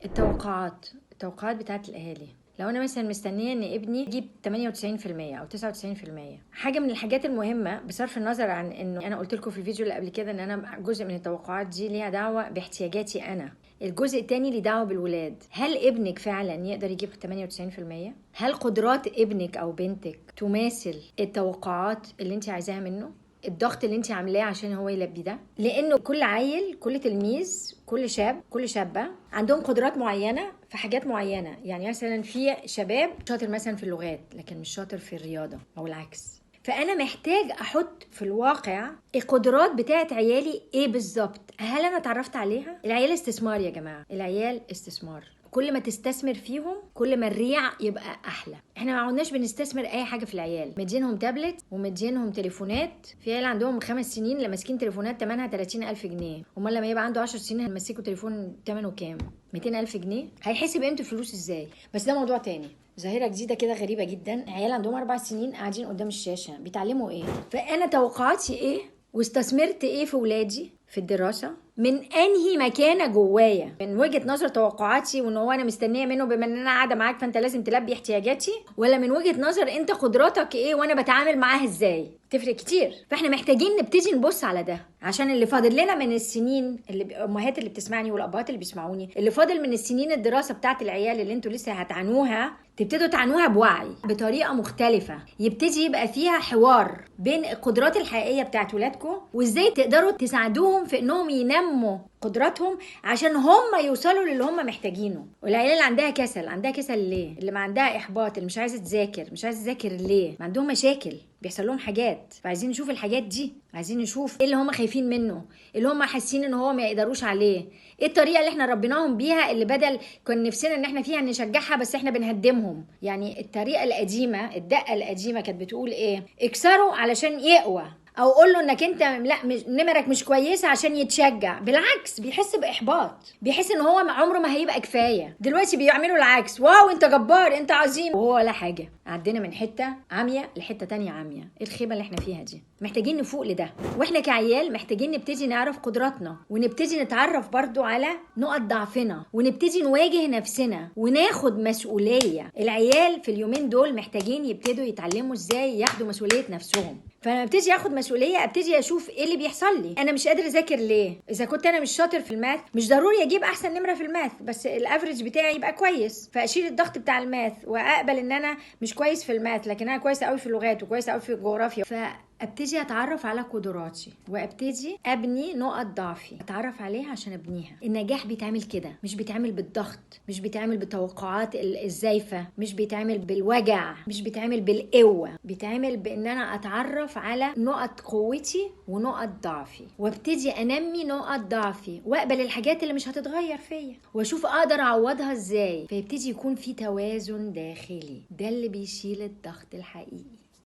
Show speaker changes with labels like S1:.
S1: التوقعات بتاعت الاهالي. لو انا مثلا مستنيه ان ابني يجيب 98% او 99%، حاجه من الحاجات المهمه بصرف النظر عن انه انا قلت لكم في الفيديو اللي قبل كده ان انا جزء من التوقعات دي ليها دعوه باحتياجاتي انا، الجزء التاني ليه دعوه بالولاد. هل ابنك فعلا يقدر يجيب 98%؟ هل قدرات ابنك او بنتك تماثل التوقعات اللي انت عايزاها منه، الضغط اللي انت عاملاه عشان هو يلبي ده؟ لانه كل عيل، كل تلميذ، كل شاب، كل شابه عندهم قدرات معينه في حاجات معينه. يعني مثلا في شباب شاطر مثلا في اللغات لكن مش شاطر في الرياضه او العكس. فانا محتاج احط في الواقع القدرات بتاعت عيالي ايه بالظبط. هل انا اتعرفت عليها؟ العيال استثمار يا جماعه، العيال استثمار. كل ما تستثمر فيهم كل ما الريع يبقى احلى. احنا ما عودناش بنستثمر اي حاجه في العيال، مدينهم تابلت ومدينهم تليفونات. في عيال عندهم 5 سنين اللي ماسكين تليفونات ثمنها 30,000 جنيه، امال لما يبقى عنده 10 سنين هنمسكوا تليفون ثمنه كام؟ 200,000 جنيه. هيحسب قيمه الفلوس ازاي؟ بس ده موضوع تاني. ظاهرة جديدة كده غريبة جدا، عيال عندهم 4 سنين قاعدين قدام الشاشة بيتعلموا ايه؟ فأنا توقعاتي ايه؟ واستثمرت ايه في ولادي في الدراسة؟ من انهي مكانه جوايا؟ من وجهه نظر توقعاتي وان هو انا مستنيه منه بما ان انا قاعده معاك فانت لازم تلبي احتياجاتي، ولا من وجهه نظر انت قدراتك ايه وانا بتعامل معاها ازاي؟ تفرق كتير. فاحنا محتاجين نبتدي نبص على ده، عشان اللي فاضل لنا من السنين، اللي الامهات اللي بتسمعني والابهات اللي بيسمعوني، اللي فاضل من السنين الدراسه بتاعت العيال اللي انتوا لسه هتعانوها، تبتدوا تعانوها بوعي بطريقه مختلفه. يبتدي يبقى فيها حوار بين القدرات الحقيقيه بتاعت ولادكم وازاي تقدروا تساعدوهم في انهم ينموا قدراتهم عشان هم يوصلوا للي هم محتاجينه. والعيال اللي عندها كسل، عندها كسل ليه؟ اللي ما عندها احباط، اللي مش عايزه تذاكر، مش عايزه تذاكر ليه؟ ما عندهم مشاكل، بيحصل لهم حاجات. فعايزين نشوف الحاجات دي، عايزين نشوف ايه اللي هم خايفين منه، اللي هم حاسين ان هو ما يقدروش عليه، ايه الطريقه اللي احنا ربيناهم بيها اللي بدل كنا نفسنا ان احنا فيها نشجعها بس احنا بنهدمهم. يعني الطريقه القديمه، الدقه القديمه كانت بتقول ايه؟ اكسره علشان يقوى، او قول له انك انت لا نمرك مش كويسه عشان يتشجع. بالعكس بيحس باحباط، بيحس ان هو عمره ما هيبقى كفايه. دلوقتي بيعملوا العكس، واو انت جبار انت عظيم، وهو ولا حاجه. عدينا من حته عاميه لحته تانية عاميه. ايه الخيبه اللي احنا فيها دي؟ محتاجين نفوق لده. واحنا كعيال محتاجين نبتدي نعرف قدراتنا، ونبتدي نتعرف برضو على نقط ضعفنا، ونبتدي نواجه نفسنا وناخد مسؤوليه. العيال في اليومين دول محتاجين يبتدوا يتعلموا ازاي ياخدوا مسؤوليه نفسهم. فلما ابتدي اخد مسؤوليه ابتدي اشوف ايه اللي بيحصل لي. انا مش قادر اذاكر ليه؟ اذا كنت انا مش شاطر في الماث مش ضروري اجيب احسن نمره في الماث، بس الافريج بتاعي يبقى كويس، فاشيل الضغط بتاع الماث واقبل ان انا مش كويس في الماث لكن انا كويسه قوي في اللغات وكويسه قوي في الجغرافيا. فابتدي اتعرف على قدراتي وابتدي ابني نقط ضعفي، اتعرف عليها عشان ابنيها. النجاح بيتعمل كده، مش بيتعمل بالضغط، مش بيتعمل بالتوقعات الزايفه، مش بيتعمل بالوجع، مش بيتعمل بالقوه، بيتعمل بان انا اتعرف على نقط قوتي ونقط ضعفي، وابتدي انمي نقط ضعفي واقبل الحاجات اللي مش هتتغير فيا واشوف اقدر اعوضها ازاي. فيبتدي يكون في توازن داخلي، ده اللي بيشيل الضغط الحقيقي.